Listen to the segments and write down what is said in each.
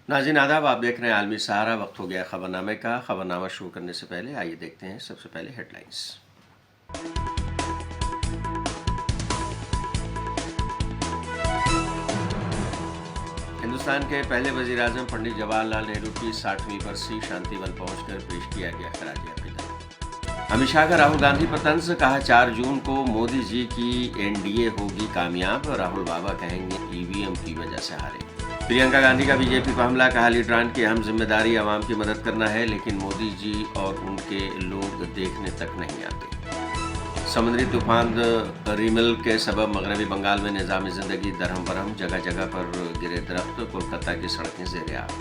नाज़रीन आदाब, आप देख रहे हैं आलमी सहारा। वक्त हो गया खबरनामे का। खबरनामा शुरू करने से पहले आइए देखते हैं सबसे पहले हेडलाइंस। हिंदुस्तान के पहले वजीर आजम पंडित जवाहरलाल नेहरू की 60वीं बरसी शांतिवन पहुंचकर पेश किया गया खराज अकीदत। अमित शाह का राहुल गांधी पर तंज, कहा 4 जून को मोदी जी की एनडीए होगी कामयाब। राहुल बाबा कहेंगे ईवीएम की वजह से हारे। प्रियंका गांधी का बीजेपी पर हमला, कहा लीडरान की अहम जिम्मेदारी आवाम की मदद करना है, लेकिन मोदी जी और उनके लोग देखने तक नहीं आते। समुद्री तूफान रिमल के सबब मगरबी बंगाल में निज़ाम जिंदगी दरहम बरहम, जगह जगह पर गिरे दरख्त, कोलकाता की सड़कें ज़ेर आब।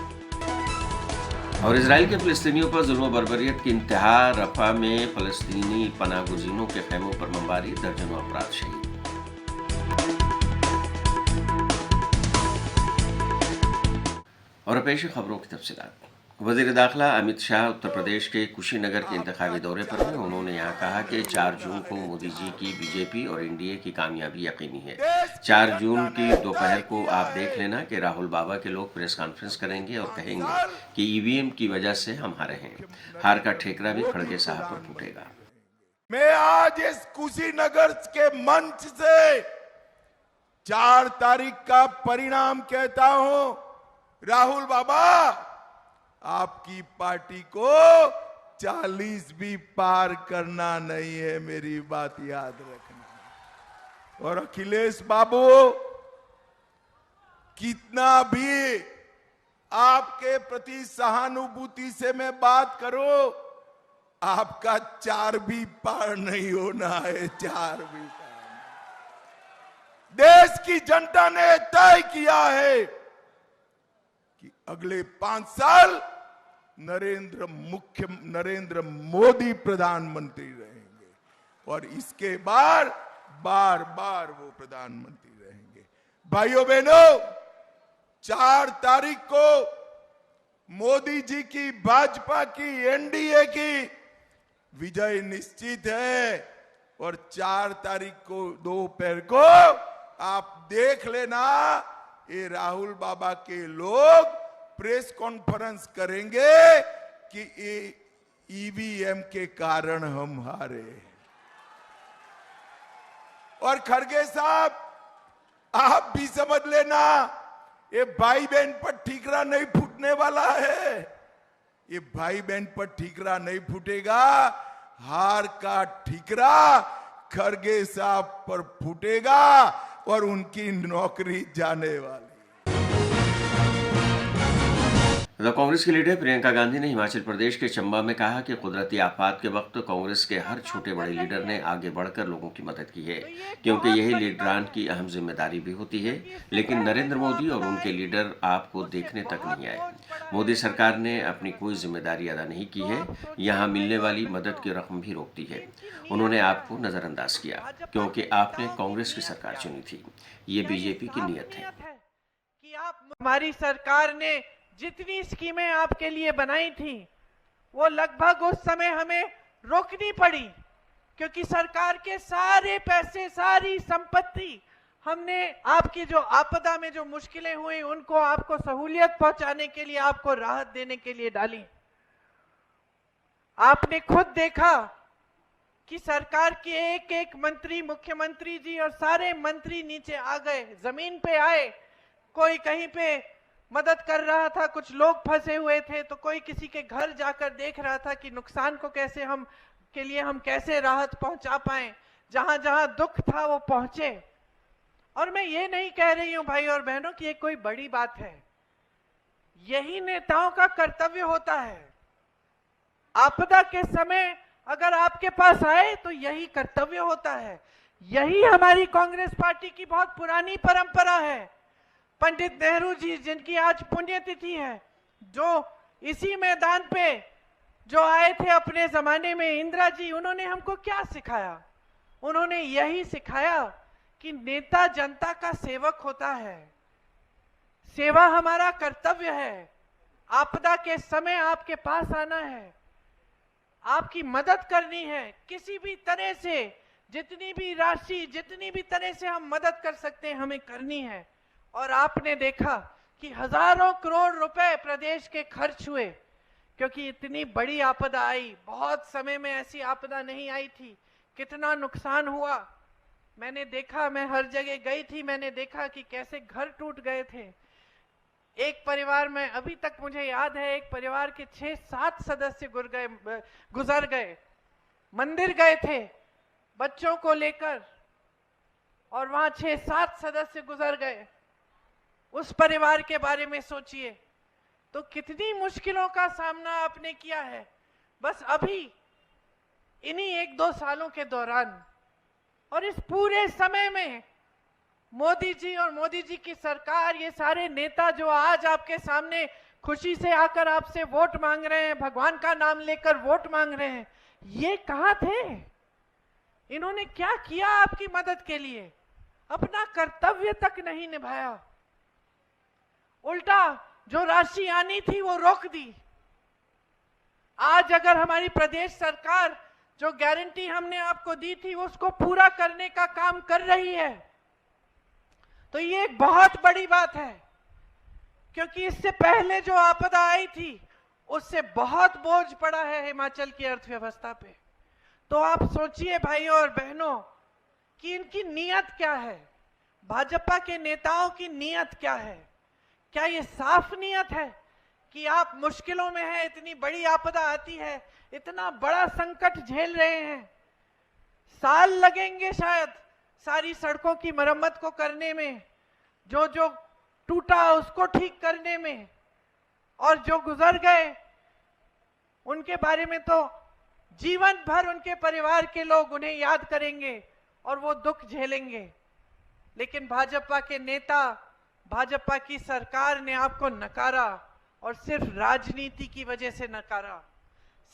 और इसराइल के फ़लस्तीनियों पर जुल्म बर्बरियत की इंतहा, रफ़ा में फ़लस्तीनी पनाहगुज़ीनों के खैमों पर बमबारी, दर्जनों अफराद शहीद। और पेश है खबरों की तफसीलात। वज़ीर दाखिला अमित शाह उत्तर प्रदेश के कुशीनगर के इंतखाबी दौरे पर हैं। उन्होंने यहाँ कहा कि 4 जून को मोदी जी की बीजेपी और एनडीए की कामयाबी यकीनी है। 4 जून की दोपहर को आप देख लेना कि राहुल बाबा के लोग प्रेस कॉन्फ्रेंस करेंगे और कहेंगे कि ईवीएम की वजह से हम हारे हैं। हार का ठेकरा भी खड़गे साहब पर फूटेगा। मैं आज इस कुशीनगर के मंच से 4 तारीख का परिणाम कहता हूं। राहुल बाबा, आपकी पार्टी को 40 भी पार करना नहीं है, मेरी बात याद रखना। और अखिलेश बाबू, कितना भी आपके प्रति सहानुभूति से मैं बात करूं, आपका 4 भी पार नहीं होना है। 4 भी पार नहीं। देश की जनता ने तय किया है कि अगले 5 साल नरेंद्र मोदी प्रधानमंत्री रहेंगे और इसके बार बार वो प्रधानमंत्री रहेंगे। भाइयों बहनों, 4 तारीख को मोदी जी की, भाजपा की, एनडीए की विजय निश्चित है। और 4 तारीख को दोपहर को आप देख लेना, ये राहुल बाबा के लोग प्रेस कॉन्फ्रेंस करेंगे कि ईवीएम के कारण हम हारे। और खड़गे साहब, आप भी समझ लेना, ये भाई बहन पर ठीकरा नहीं फूटने वाला है। ये भाई बहन पर ठीकरा नहीं फूटेगा, हार का ठीकरा खड़गे साहब पर फूटेगा और उनकी नौकरी जाने वाली। कांग्रेस की लीडर प्रियंका गांधी ने हिमाचल प्रदेश के चंबा में कहा कि कुदरती आफात के वक्त कांग्रेस के हर छोटे बड़े लीडर ने आगे बढ़कर लोगों की मदद की है, क्योंकि यही लीडरान की अहम जिम्मेदारी भी होती है। लेकिन नरेंद्र मोदी और उनके लीडर आपको देखने तक नहीं आए। मोदी सरकार ने अपनी कोई जिम्मेदारी अदा नहीं की है, यहाँ मिलने वाली मदद की रकम भी रोकती है। उन्होंने आपको नजरअंदाज किया क्योंकि आपने कांग्रेस की सरकार चुनी थी। ये बीजेपी की नीयत है कि आप, हमारी सरकार ने जितनी स्कीमें आपके लिए बनाई थी वो लगभग उस समय हमें रोकनी पड़ी, क्योंकि सरकार के सारे पैसे, सारी संपत्ति हमने आपकी जो आपदा में जो मुश्किलें हुई उनको आपको सहूलियत पहुंचाने के लिए, आपको राहत देने के लिए डाली। आपने खुद देखा कि सरकार के एक एक मंत्री, मुख्यमंत्री जी और सारे मंत्री नीचे आ गए, जमीन पे आए। कोई कहीं पे मदद कर रहा था, कुछ लोग फंसे हुए थे तो कोई किसी के घर जाकर देख रहा था कि नुकसान को कैसे हम कैसे राहत पहुंचा पाए। जहां जहां दुख था वो पहुंचे। और मैं ये नहीं कह रही हूं भाई और बहनों कि ये कोई बड़ी बात है, यही नेताओं का कर्तव्य होता है। आपदा के समय अगर आपके पास आए तो यही कर्तव्य होता है। यही हमारी कांग्रेस पार्टी की बहुत पुरानी परंपरा है। पंडित नेहरू जी, जिनकी आज पुण्यतिथि है, जो इसी मैदान पे जो आए थे अपने जमाने में, इंदिरा जी, उन्होंने हमको क्या सिखाया? उन्होंने यही सिखाया कि नेता जनता का सेवक होता है, सेवा हमारा कर्तव्य है। आपदा के समय आपके पास आना है, आपकी मदद करनी है किसी भी तरह से, जितनी भी राशि, जितनी भी तरह से हम मदद कर सकते हैं हमें करनी है। और आपने देखा कि कि हजारों करोड़ रुपए प्रदेश के खर्च हुए, क्योंकि इतनी बड़ी आपदा आई, बहुत समय में ऐसी आपदा नहीं आई थी। कितना नुकसान हुआ मैंने देखा, मैं हर जगह गई थी, मैंने देखा कि कैसे घर टूट गए थे। एक परिवार में अभी तक मुझे याद है, एक परिवार के 6-7 सदस्य गुजर गए। मंदिर गए थे बच्चों को लेकर और वहां 6-7 सदस्य गुजर गए। उस परिवार के बारे में सोचिए तो कितनी मुश्किलों का सामना आपने किया है बस अभी इन्हीं 1-2 सालों के दौरान। और इस पूरे समय में मोदी जी और मोदी जी की सरकार, ये सारे नेता जो आज आपके सामने खुशी से आकर आपसे वोट मांग रहे हैं, भगवान का नाम लेकर वोट मांग रहे हैं, ये कहां थे? इन्होंने क्या किया आपकी मदद के लिए? अपना कर्तव्य तक नहीं निभाया, उल्टा जो राशि आनी थी वो रोक दी। आज अगर हमारी प्रदेश सरकार जो गारंटी हमने आपको दी थी उसको पूरा करने का काम कर रही है तो ये एक बहुत बड़ी बात है, क्योंकि इससे पहले जो आपदा आई थी उससे बहुत बोझ पड़ा है हिमाचल की अर्थव्यवस्था पे। तो आप सोचिए भाइयों और बहनों कि इनकी नीयत क्या है, भाजपा के नेताओं की नीयत क्या है? क्या ये साफ नीयत है कि आप मुश्किलों में हैं, इतनी बड़ी आपदा आती है, इतना बड़ा संकट झेल रहे हैं, साल लगेंगे शायद सारी सड़कों की मरम्मत को करने में, जो जो टूटा उसको ठीक करने में, और जो गुजर गए उनके बारे में तो जीवन भर उनके परिवार के लोग उन्हें याद करेंगे और वो दुख झेलेंगे। लेकिन भाजपा के नेता, भाजपा की सरकार ने आपको नकारा और सिर्फ राजनीति की वजह से नकारा,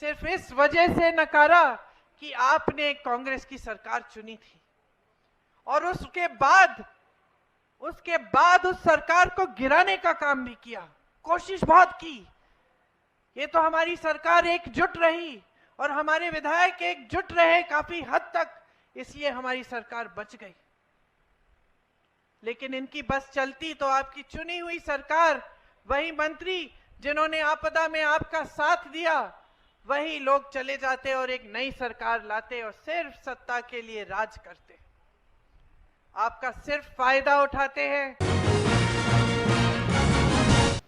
सिर्फ इस वजह से नकारा कि आपने कांग्रेस की सरकार चुनी थी और उसके बाद उस सरकार को गिराने का काम भी किया, कोशिश बहुत की। ये तो हमारी सरकार एकजुट रही और हमारे विधायक एकजुट रहे काफी हद तक, इसलिए हमारी सरकार बच गई। लेकिन इनकी बस चलती तो आपकी चुनी हुई सरकार, वही मंत्री जिन्होंने आपदा में आपका साथ दिया, वही लोग चले जाते और एक नई सरकार लाते और सिर्फ सत्ता के लिए राज करते, आपका सिर्फ फायदा उठाते हैं।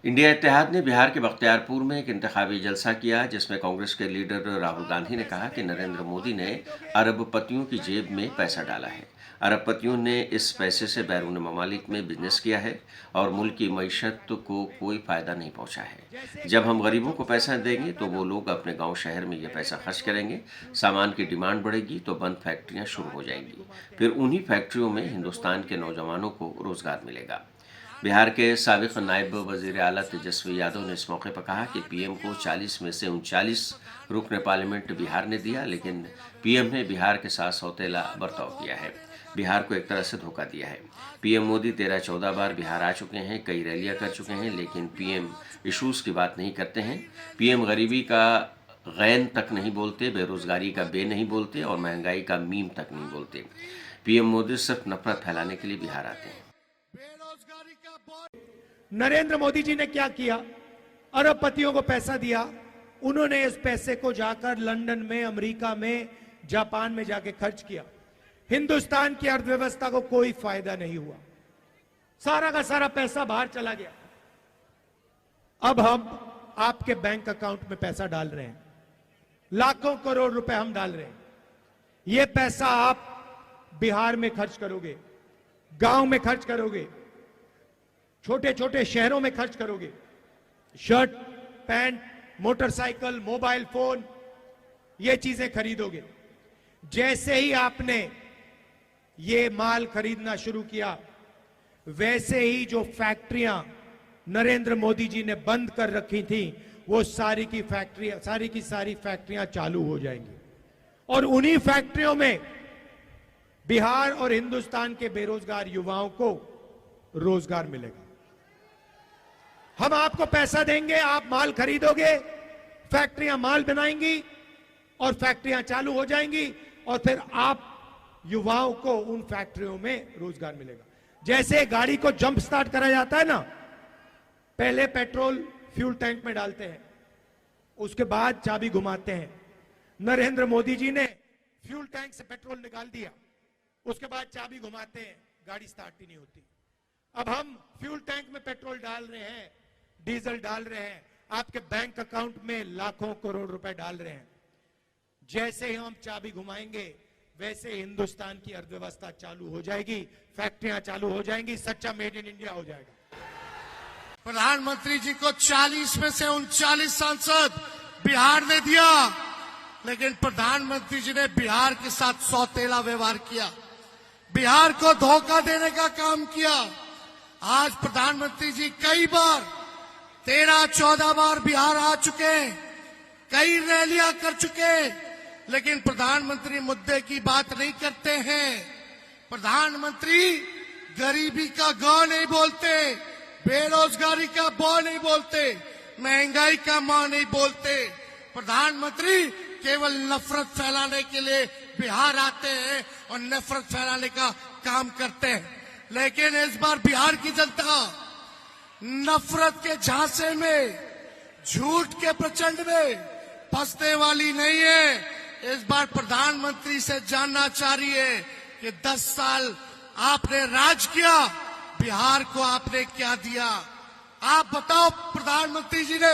इंडिया इत्तेहाद ने बिहार के बख्तियारपुर में एक इंतखाबी जलसा किया, जिसमें कांग्रेस के लीडर राहुल गांधी ने कहा कि नरेंद्र मोदी ने अरबपतियों की जेब में पैसा डाला है। अरबपतियों ने इस पैसे से बैरून ममालिक में बिजनेस किया है और मुल्क की मईशत को कोई फायदा नहीं पहुंचा है। जब हम गरीबों को पैसा देंगे तो वो लोग अपने गांव शहर में ये पैसा खर्च करेंगे, सामान की डिमांड बढ़ेगी तो बंद फैक्ट्रियां शुरू हो जाएंगी, फिर उन्हीं फैक्ट्रियों में हिंदुस्तान के नौजवानों को रोजगार मिलेगा। बिहार के साबिक नायब वजीर आला तेजस्वी यादव ने इस मौके पर कहा कि पीएम को 40 में से 39 रुकन पार्लियामेंट बिहार ने दिया, लेकिन पीएम ने बिहार के साथ सौतेला बर्ताव किया है, बिहार को एक तरह से धोखा दिया है। पीएम मोदी 13-14 बार बिहार आ चुके हैं, कई रैलियां कर चुके हैं, लेकिन पीएम इशूज की बात नहीं करते हैं। पीएम गरीबी का गैन तक नहीं बोलते, बेरोजगारी का बे नहीं बोलते और महंगाई का मीम तक नहीं बोलते। पीएम मोदी सिर्फ नफरत फैलाने के लिए बिहार आते हैं। नरेंद्र मोदी जी ने क्या किया? अरबपतियों को पैसा दिया, उन्होंने इस पैसे को जाकर लंदन में, अमेरिका में, जापान में जाके खर्च किया। हिंदुस्तान की अर्थव्यवस्था को कोई फायदा नहीं हुआ, सारा का सारा पैसा बाहर चला गया। अब हम आपके बैंक अकाउंट में पैसा डाल रहे हैं, लाखों करोड़ रुपए हम डाल रहे हैं। यह पैसा आप बिहार में खर्च करोगे, गांव में खर्च करोगे, छोटे छोटे शहरों में खर्च करोगे, shirt, pant, motorcycle, mobile phone, ये चीजें खरीदोगे। जैसे ही आपने ये माल खरीदना शुरू किया, वैसे ही जो फैक्ट्रियां नरेंद्र मोदी जी ने बंद कर रखी थी, वो सारी की सारी फैक्ट्रियां चालू हो जाएंगी और उन्हीं फैक्ट्रियों में बिहार और हिंदुस्तान के बेरोजगार युवाओं को रोजगार मिलेगा। हम आपको पैसा देंगे, आप माल खरीदोगे, फैक्ट्रियां माल बनाएंगी और फैक्ट्रियां चालू हो जाएंगी और फिर आप युवाओं को उन फैक्ट्रियों में रोजगार मिलेगा। जैसे गाड़ी को जंप स्टार्ट करा जाता है ना, पहले पेट्रोल फ्यूल टैंक में डालते हैं, उसके बाद चाबी घुमाते हैं। नरेंद्र मोदी जी ने फ्यूल टैंक से पेट्रोल निकाल दिया, उसके बाद चाबी घुमाते हैं, गाड़ी स्टार्ट ही नहीं होती। अब हम फ्यूल टैंक में पेट्रोल डाल रहे हैं, डीजल डाल रहे हैं, आपके बैंक अकाउंट में लाखों करोड़ रुपए डाल रहे हैं। जैसे ही हम चाबी घुमाएंगे वैसे हिंदुस्तान की अर्थव्यवस्था चालू हो जाएगी, फैक्ट्रियां चालू हो जाएंगी, सच्चा मेड इन इंडिया हो जाएगा। प्रधानमंत्री जी को 40 में से 39 सांसद बिहार ने दिया, लेकिन प्रधानमंत्री जी ने बिहार के साथ सौतेला व्यवहार किया, बिहार को धोखा देने का काम किया। आज प्रधानमंत्री जी कई बार 13-14 बार बिहार आ चुके, कई रैलियां कर चुके, लेकिन प्रधानमंत्री मुद्दे की बात नहीं करते हैं। प्रधानमंत्री गरीबी का ग नहीं बोलते, बेरोजगारी का ब नहीं बोलते, महंगाई का म नहीं बोलते। प्रधानमंत्री केवल नफरत फैलाने के लिए बिहार आते हैं और नफरत फैलाने का काम करते हैं। लेकिन इस बार बिहार की जनता नफरत के झांसे में, झूठ के प्रचंड में फंसने वाली नहीं है। इस बार प्रधानमंत्री से जानना चाह रही है कि 10 साल आपने राज किया, बिहार को आपने क्या दिया। आप बताओ, प्रधानमंत्री जी ने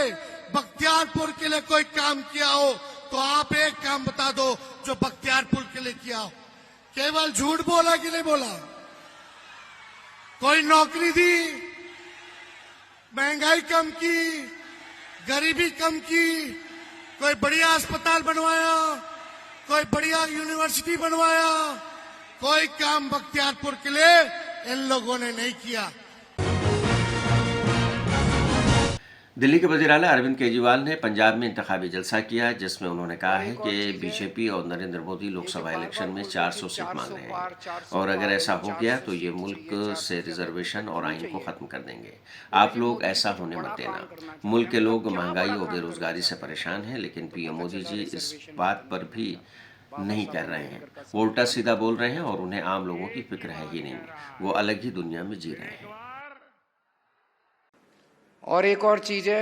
बख्तियारपुर के लिए कोई काम किया हो तो आप एक काम बता दो जो बख्तियारपुर के लिए किया हो। केवल झूठ बोला कि नहीं बोला? कोई नौकरी दी, महंगाई कम की, गरीबी कम की, कोई बढ़िया अस्पताल बनवाया, कोई बढ़िया यूनिवर्सिटी बनवाया, कोई काम बख्तियारपुर के लिए इन लोगों ने नहीं किया। दिल्ली के वज़ीर आला अरविंद केजरीवाल ने पंजाब में इंतखाबी जलसा किया, जिसमें उन्होंने कहा है कि बीजेपी और नरेंद्र मोदी लोकसभा इलेक्शन में 400 सीट मांग रहे हैं और अगर ऐसा हो गया तो ये मुल्क से रिजर्वेशन और आइन को ख़त्म कर देंगे। आप लोग ऐसा होने मत देना। मुल्क के लोग महंगाई और बेरोजगारी से परेशान हैं, लेकिन पीएम मोदी जी इस बात पर भी नहीं कर रहे हैं। वो उल्टा सीधा बोल रहे हैं और उन्हें आम लोगों की फिक्र है ही नहीं। वो अलग ही दुनिया में जी रहे हैं। और एक और चीज है,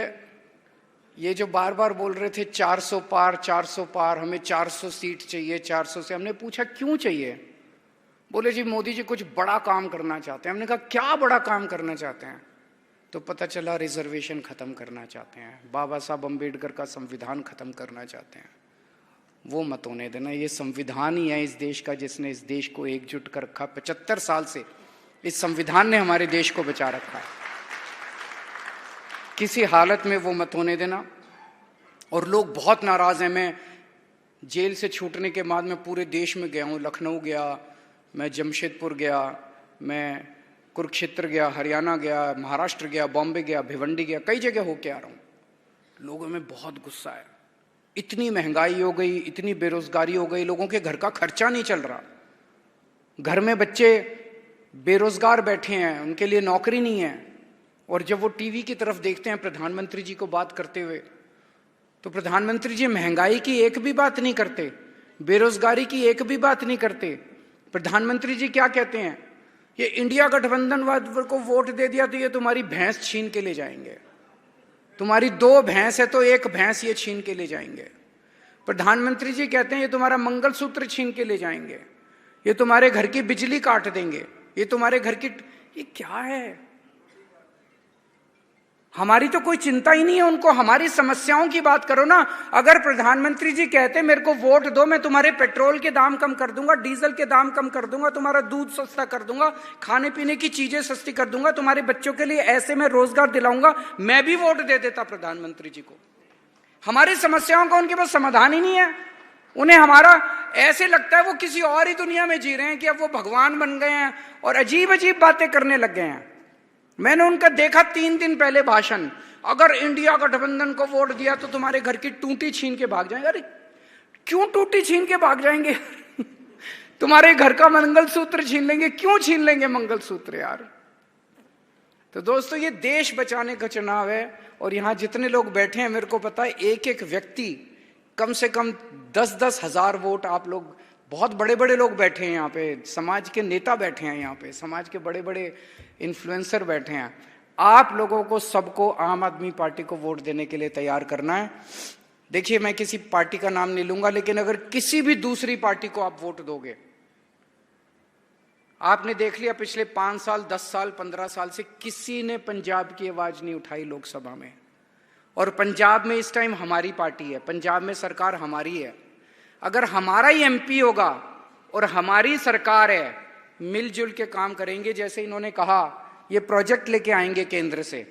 ये जो बार बार बोल रहे थे 400 पार 400 पार, हमें 400 सीट चाहिए, 400 से हमने पूछा क्यों चाहिए? बोले जी मोदी जी कुछ बड़ा काम करना चाहते हैं। हमने कहा क्या बड़ा काम करना चाहते हैं? तो पता चला रिजर्वेशन खत्म करना चाहते हैं, बाबा साहब अम्बेडकर का संविधान खत्म करना चाहते हैं। वो मत होने देना। ये संविधान ही है इस देश का जिसने इस देश को एकजुट कर रखा। 75 साल से इस संविधान ने हमारे देश को बचा रखा है। किसी हालत में वो मत होने देना। और लोग बहुत नाराज हैं। मैं जेल से छूटने के बाद मैं पूरे देश में गया हूँ, लखनऊ गया, मैं जमशेदपुर गया, मैं कुरुक्षेत्र गया, हरियाणा गया, महाराष्ट्र गया, बॉम्बे गया, भिवंडी गया, कई जगह होके आ रहा हूँ। लोगों में बहुत गुस्सा है। इतनी महंगाई हो गई, इतनी बेरोजगारी हो गई, लोगों के घर का खर्चा नहीं चल रहा। घर में बच्चे बेरोजगार बैठे हैं, उनके लिए नौकरी नहीं है। और जब वो टीवी की तरफ देखते हैं प्रधानमंत्री जी को बात करते हुए, तो प्रधानमंत्री जी महंगाई की एक भी बात नहीं करते, बेरोजगारी की एक भी बात नहीं करते। प्रधानमंत्री जी क्या कहते हैं? ये इंडिया गठबंधन को वोट दे दिया तो ये तुम्हारी भैंस छीन के ले जाएंगे, तुम्हारी 2 भैंस है तो 1 भैंस ये छीन के ले जाएंगे। प्रधानमंत्री जी कहते हैं ये तुम्हारा मंगलसूत्र छीन के ले जाएंगे, ये तुम्हारे घर की बिजली काट देंगे, ये तुम्हारे घर की, ये क्या है? हमारी तो कोई चिंता ही नहीं है उनको। हमारी समस्याओं की बात करो ना। अगर प्रधानमंत्री जी कहते मेरे को वोट दो, मैं तुम्हारे पेट्रोल के दाम कम कर दूंगा, डीजल के दाम कम कर दूंगा, तुम्हारा दूध सस्ता कर दूंगा, खाने पीने की चीजें सस्ती कर दूंगा, तुम्हारे बच्चों के लिए ऐसे मैं रोजगार दिलाऊंगा, मैं भी वोट दे देता प्रधानमंत्री जी को। हमारी समस्याओं का उनके पास समाधान ही नहीं है। उन्हें हमारा ऐसे लगता है वो किसी और ही दुनिया में जी रहे हैं कि अब वो भगवान बन गए हैं और अजीब अजीब बातें करने लग गए हैं। मैंने उनका देखा 3 दिन पहले भाषण, अगर इंडिया गठबंधन को वोट दिया तो तुम्हारे घर की टूटी छीन के भाग जाएंगे। अरे क्यों टूटी छीन के भाग जाएंगे? तुम्हारे घर का मंगलसूत्र छीन लेंगे। क्यों छीन लेंगे मंगलसूत्र यार? तो दोस्तों ये देश बचाने का चुनाव है। और यहां जितने लोग बैठे हैं, मेरे को पता है एक एक व्यक्ति कम से कम 10-10 हजार वोट, आप लोग बहुत बड़े बड़े लोग बैठे हैं यहाँ पे, समाज के नेता बैठे हैं यहाँ पे, समाज के बड़े बड़े इन्फ्लुएंसर बैठे हैं। आप लोगों को सबको आम आदमी पार्टी को वोट देने के लिए तैयार करना है। देखिए, मैं किसी पार्टी का नाम नहीं लूंगा, लेकिन अगर किसी भी दूसरी पार्टी को आप वोट दोगे, आपने देख लिया पिछले 5 साल, 10 साल, 15 साल से किसी ने पंजाब की आवाज नहीं उठाई लोकसभा में। और पंजाब में इस टाइम हमारी पार्टी है, पंजाब में सरकार हमारी है। अगर हमारा ही एमपी होगा और हमारी सरकार है, मिलजुल के काम करेंगे। जैसे इन्होंने कहा, ये प्रोजेक्ट लेके आएंगे केंद्र से,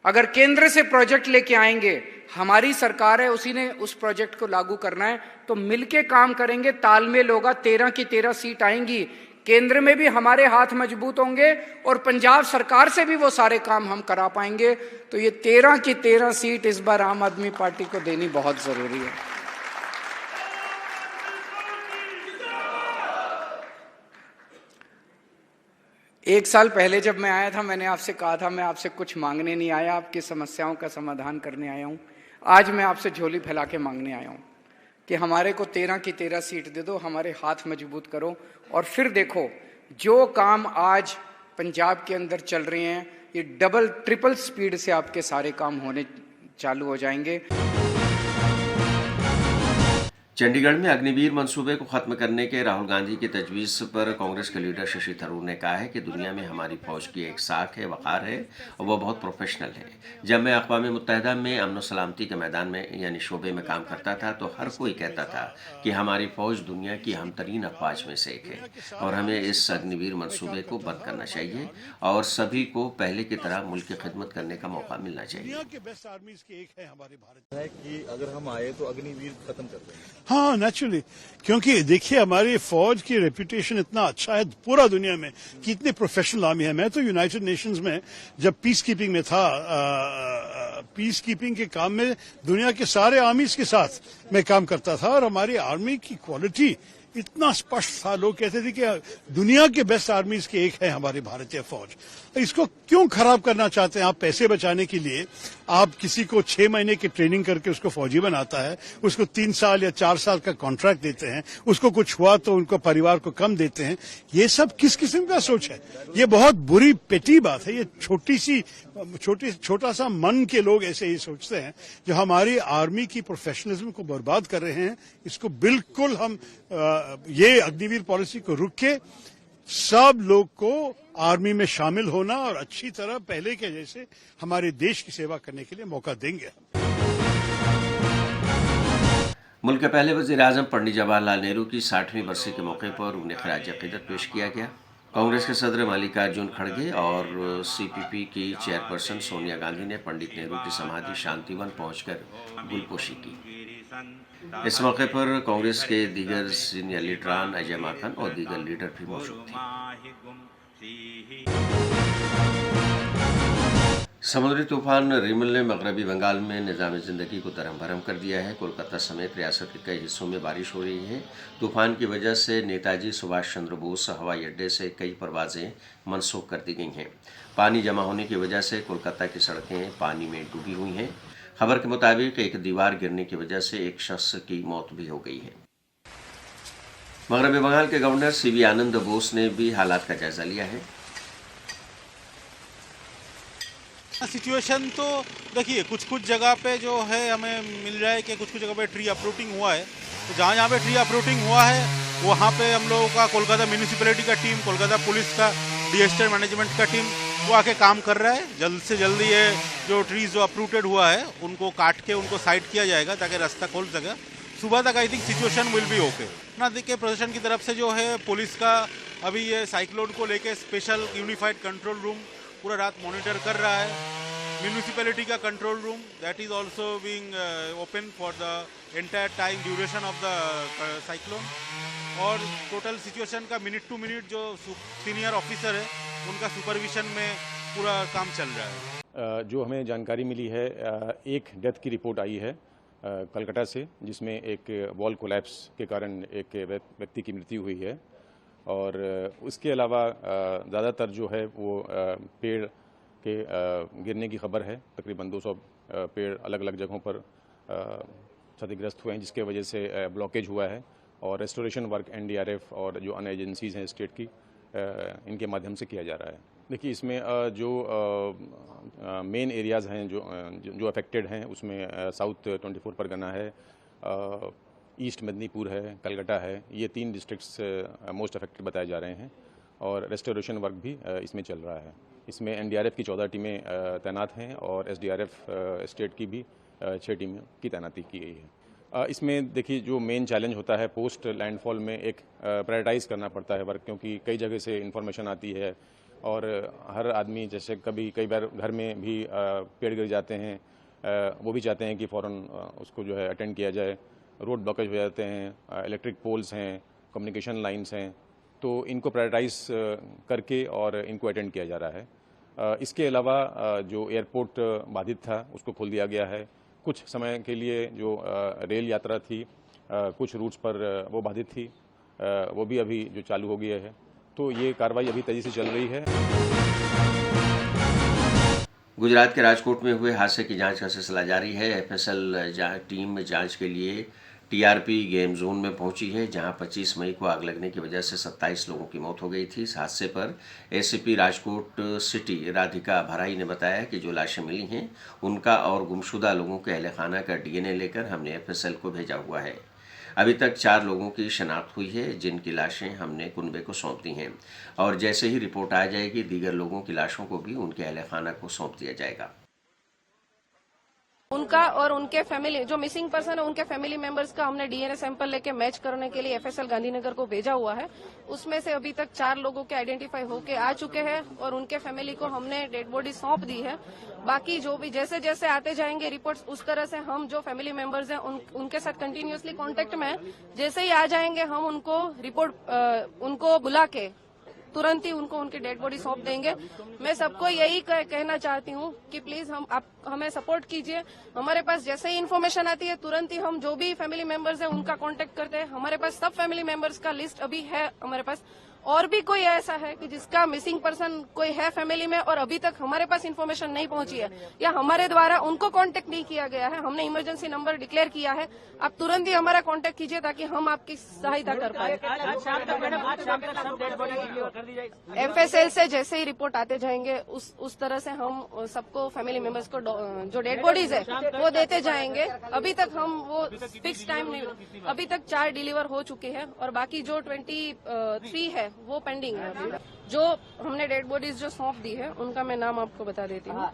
अगर केंद्र से प्रोजेक्ट लेके आएंगे, हमारी सरकार है, उसी ने उस प्रोजेक्ट को लागू करना है, तो मिलके काम करेंगे, तालमेल होगा, 13 की 13 सीट आएंगी। केंद्र में भी हमारे हाथ मजबूत होंगे और पंजाब सरकार से भी वो सारे काम हम करा पाएंगे। तो ये 13 की 13 सीट इस बार आम आदमी पार्टी को देनी बहुत जरूरी है। एक साल पहले जब मैं आया था, मैंने आपसे कहा था मैं आपसे कुछ मांगने नहीं आया, आपकी समस्याओं का समाधान करने आया हूं। आज मैं आपसे झोली फैला के मांगने आया हूं कि हमारे को 13 की 13 सीट दे दो, हमारे हाथ मजबूत करो, और फिर देखो जो काम आज पंजाब के अंदर चल रहे हैं, ये डबल ट्रिपल स्पीड से आपके सारे काम होने चालू हो जाएंगे। चंडीगढ़ में अग्निवीर मंसूबे को खत्म करने के राहुल गांधी की तजवीज़ पर कांग्रेस के लीडर शशि थरूर ने कहा है कि दुनिया में हमारी फौज की एक साख है, वक़ार है और वह बहुत प्रोफेशनल है। जब मैं अक़वाम मुत्तहिदा में अमन सलामती के मैदान में यानी शोबे में काम करता था तो हर कोई कहता था कि हमारी फौज दुनिया की अहम तरीन अफ़वाज में से एक है और हमें इस अग्निवीर मंसूबे को बंद करना चाहिए और सभी को पहले की तरह मुल्क की खिदमत करने का मौका मिलना चाहिए। दुनिया के बेस्ट आर्मीज के एक है हमारे भारत है कि अगर हम आए तो अग्निवीर खत्म कर देंगे। हाँ, नेचुरली, क्योंकि देखिए हमारी फौज की रेपुटेशन इतना अच्छा है पूरा दुनिया में कि इतने प्रोफेशनल आर्मी है। मैं तो यूनाइटेड नेशंस में जब पीस कीपिंग में था, पीस कीपिंग के काम में दुनिया के सारे आर्मीज के साथ मैं काम करता था और हमारी आर्मी की क्वालिटी इतना स्पष्ट था, लोग कहते थे कि दुनिया के बेस्ट आर्मीज के एक है हमारी भारतीय फौज। इसको क्यों खराब करना चाहते हैं आप? पैसे बचाने के लिए आप किसी को 6 महीने की ट्रेनिंग करके उसको फौजी बनाता है, उसको 3 साल या 4 साल का कॉन्ट्रैक्ट देते हैं, उसको कुछ हुआ तो उनको परिवार को कम देते हैं। ये सब किस किस्म का सोच है? ये बहुत बुरी पेटी बात है। ये छोटा सा मन के लोग ऐसे ही सोचते हैं जो हमारी आर्मी की प्रोफेशनलिज्म को बर्बाद कर रहे हैं। इसको बिल्कुल हम ये अग्निवीर पॉलिसी को रुक के सब लोग को आर्मी में शामिल होना और अच्छी तरह पहले के जैसे हमारे देश की सेवा करने के लिए मौका देंगे। मुल्क के पहले वज़ीर आज़म पंडित जवाहरलाल नेहरू की 60वीं बरसी के मौके पर उन्हें खराज अक़ीदत पेश किया गया। कांग्रेस के सदर मल्लिकार्जुन खड़गे और सीपीपी की चेयरपर्सन सोनिया गांधी ने पंडित नेहरू की समाधि शांतिवन पहुंचकर गुलपोशी की। इस मौके पर कांग्रेस के दीगर सीनियर लीडरान अजय माकन और दीगर लीडर भी मौजूद थे। समुद्री तूफान रिमल ने मगरबी बंगाल में निज़ाम ज़िंदगी को दरहम भरम कर दिया है। कोलकाता समेत रियासत के कई हिस्सों में बारिश हो रही है। तूफान की वजह से नेताजी सुभाष चंद्र बोस हवाई अड्डे से कई परवाजें मनसूख कर दी गई हैं। पानी जमा होने की वजह से कोलकाता की सड़कें पानी में डूबी हुई हैं। खबर के मुताबिक एक दीवार गिरने की वजह से एक शख्स की मौत भी हो गई है। मगरबी बंगाल के गवर्नर सीवी आनंद बोस ने भी हालात का जायजा लिया है। सिचुएशन तो देखिए कुछ जगह पे जो है हमें मिल रहा है कि कुछ जगह पे ट्री अपरूटिंग हुआ है। तो जहाँ पे ट्री अपरूटिंग हुआ है वहाँ पे हम लोगों का कोलकाता म्यूनिसिपैलिटी का टीम, कोलकाता पुलिस का, डिजास्टर मैनेजमेंट का टीम वो आके काम कर रहा है। जल्द से जल्द ये जो ट्रीज जो अपरूटेड हुआ है उनको काट के उनको साइड किया जाएगा ताकि रास्ता खोल सके। सुबह तक I think situation will be okay ना। देखिए प्रशासन की तरफ से जो है पुलिस का अभी ये साइक्लोन को लेके स्पेशल यूनिफाइड कंट्रोल रूम पूरा रात मॉनिटर कर रहा है। म्यूनिसिपैलिटी का control room that is also being open for the entire time duration of the cyclone. और टोटल सिचुएशन का मिनट टू मिनट जो सीनियर ऑफिसर है उनका सुपरविजन में पूरा काम चल रहा है। जो हमें जानकारी मिली है, एक डेथ की रिपोर्ट आई है कलकत्ता से, जिसमें एक वॉल कोलैप्स के कारण एक व्यक्ति की मृत्यु हुई है। और उसके अलावा ज़्यादातर जो है वो पेड़ के गिरने की खबर है। तकरीबन 200 पेड़ अलग अलग जगहों पर क्षतिग्रस्त हुए हैं, जिसके वजह से ब्लॉकेज हुआ है। और रेस्टोरेशन वर्क एनडीआरएफ और जो अन्य एजेंसीज हैं स्टेट की, इनके माध्यम से किया जा रहा है। देखिए इसमें जो मेन एरियाज़ हैं जो अफेक्टेड हैं उसमें साउथ 24 परगना है, ईस्ट मेदिनीपुर है, कलकत्ता है, ये 3 डिस्ट्रिक्ट्स मोस्ट अफेक्टेड बताए जा रहे हैं और रेस्टोरेशन वर्क भी इसमें चल रहा है। इसमें एनडीआरएफ की 14 टीमें तैनात हैं और एसडीआरएफ स्टेट की भी 6 टीमों की तैनाती की गई है। इसमें देखिए जो मेन चैलेंज होता है पोस्ट लैंडफॉल में एक प्रायोरिटाइज करना पड़ता है वर्क, क्योंकि कई जगह से इन्फॉर्मेशन आती है और हर आदमी जैसे कई बार घर में भी पेड़ गिर जाते हैं, वो भी चाहते हैं कि फ़ौरन उसको जो है अटेंड किया जाए। रोड ब्लॉकेज हो जाते हैं, इलेक्ट्रिक पोल्स हैं, कम्युनिकेशन लाइंस हैं, तो इनको प्रायोरिटाइज करके और इनको अटेंड किया जा रहा है। इसके अलावा जो एयरपोर्ट बाधित था उसको खोल दिया गया है। कुछ समय के लिए जो रेल यात्रा थी कुछ रूट्स पर वो बाधित थी, वो भी अभी जो चालू हो गया है, तो ये कार्रवाई अभी तेजी से चल रही है। गुजरात के राजकोट में हुए हादसे की जांच का सिलसिला जारी है। एफएसएल टीम जांच के लिए टीआरपी गेम जोन में पहुंची है, जहां 25 मई को आग लगने की वजह से 27 लोगों की मौत हो गई थी। इस हादसे पर एसीपी राजकोट सिटी राधिका भराई ने बताया कि जो लाशें मिली हैं उनका और गुमशुदा लोगों के अहले खाना का डीएनए लेकर हमने एफएसएल को भेजा हुआ है। अभी तक 4 लोगों की शनाख्त हुई है, जिनकी लाशें हमने कुनबे को सौंप दी हैं और जैसे ही रिपोर्ट आ जाएगी दीगर लोगों की लाशों को भी उनके अहले खाना को सौंप दिया जाएगा। उनका और उनके फैमिली जो मिसिंग पर्सन है उनके फैमिली मेंबर्स का हमने डीएनए सैंपल लेके मैच करने के लिए एफएसएल गांधीनगर को भेजा हुआ है। उसमें से अभी तक 4 लोगों के आइडेंटिफाई होके आ चुके हैं और उनके फैमिली को हमने डेड बॉडी सौंप दी है। बाकी जो भी जैसे जैसे आते जाएंगे रिपोर्ट्स, उस तरह से हम जो फैमिली मेंबर्स हैं उनके साथ कंटिन्यूअसली कांटेक्ट में हैं। जैसे ही आ जाएंगे हम उनको रिपोर्ट उनको बुला के तुरंत ही उनको उनकी डेड बॉडी सौंप देंगे। मैं सबको यही कहना चाहती हूँ कि प्लीज आप हमें सपोर्ट कीजिए। हमारे पास जैसे ही इन्फॉर्मेशन आती है तुरंत ही हम जो भी फैमिली मेंबर्स हैं उनका कांटेक्ट करते हैं। हमारे पास सब फैमिली मेंबर्स का लिस्ट अभी है हमारे पास। और भी कोई ऐसा है कि जिसका मिसिंग पर्सन कोई है फैमिली में और अभी तक हमारे पास इन्फॉर्मेशन नहीं पहुंची है या हमारे द्वारा उनको कांटेक्ट नहीं किया गया है, हमने इमरजेंसी नंबर डिक्लेयर किया है, आप तुरंत ही हमारा कांटेक्ट कीजिए ताकि हम आपकी सहायता कर पाए। एफएसएल से जैसे ही रिपोर्ट आते जाएंगे उस तरह से हम सबको फैमिली मेंबर्स को जो डेड बॉडीज है वो देते जाएंगे। अभी तक हम वो फिक्स टाइम नहीं, अभी तक 4 डिलीवर हो चुके हैं और बाकी जो 23 है वो पेंडिंग है। अभी जो हमने डेड बॉडीज जो सौंप दी है उनका मैं नाम आपको बता देती हूँ।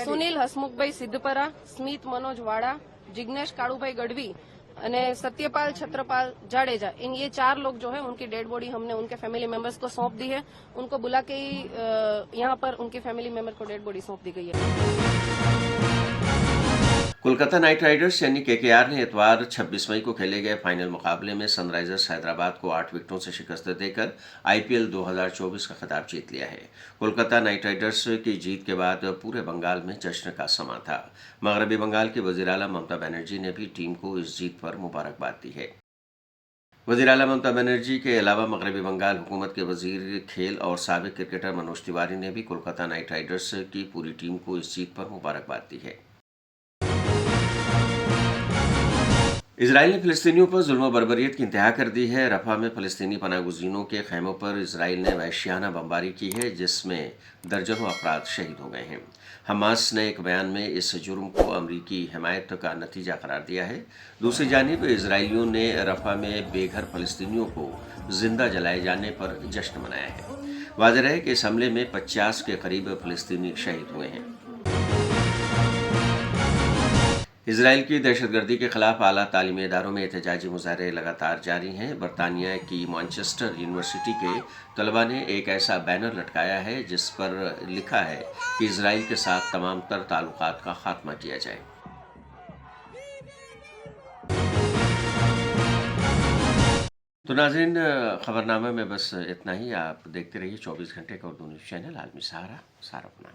सुनील हसमुखभाई सिद्धपरा, स्मित मनोज वाड़ा, जिग्नेश काड़ूभाई गढ़वी અને सत्यपाल छत्रपाल जाडेजा, इन ये 4 लोग जो है उनकी डेड बॉडी हमने उनके फैमिली मेंबर्स को सौंप दी है। उनको बुला के ही यहाँ पर उनकी फैमिली मेंबर को डेड बॉडी सौंप दी गई है। कोलकाता नाइट राइडर्स यानी केकेआर ने इतवार 26 मई को खेले गए फाइनल मुकाबले में सनराइजर्स हैदराबाद को 8 विकेटों से शिकस्त देकर आईपीएल 2024 का खिताब जीत लिया है। कोलकाता नाइट राइडर्स की जीत के बाद पूरे बंगाल में जश्न का समा था। मगरबी बंगाल की वज़ीर आला ममता बनर्जी ने भी टीम को इस जीत पर मुबारकबाद दी है। वज़ीर आला ममता बनर्जी के अलावा मगरबी बंगाल हुकूमत के वज़ीर खेल और साबिक क्रिकेटर मनोज तिवारी ने भी कोलकाता नाइट राइडर्स की पूरी टीम को इस जीत पर मुबारकबाद दी है। इजराइल ने फ़िलिस्तीनियों पर जुल्म बर्बरियत की इंतहा कर दी है। रफ़ा में फ़लस्तीनी पनाहगज़ीनों के खैमों पर इजराइल ने वहशियाना बमबारी की है, जिसमें दर्जनों अफराद शहीद हो गए हैं। हमास ने एक बयान में इस जुर्म को अमरीकी हिमायत का नतीजा करार दिया है। दूसरी जानिब इजराइलियों ने रफ़ा में बेघर फ़लस्तीनियों को जिंदा जलाए जाने पर जश्न मनाया है। वाज़ेह है कि इस हमले में 50 के करीब फ़लस्तीनी शहीद हुए हैं। इजराइल की दहशतगर्दी के खिलाफ आला तालीमी इदारों में एहतजाजी मुजाहरे लगातार जारी हैं। बरतानिया की मैनचेस्टर यूनिवर्सिटी के तलबा ने एक ऐसा बैनर लटकाया है जिस पर लिखा है कि इजराइल के साथ तमाम तर ताल्लुकात का खात्मा किया जाए। तो नाज़रीन, खबरनामे में बस इतना ही। आप देखते रहिए 24 घंटे का उर्दू न्यूज़ चैनल आलमी सहारा। सारा अपना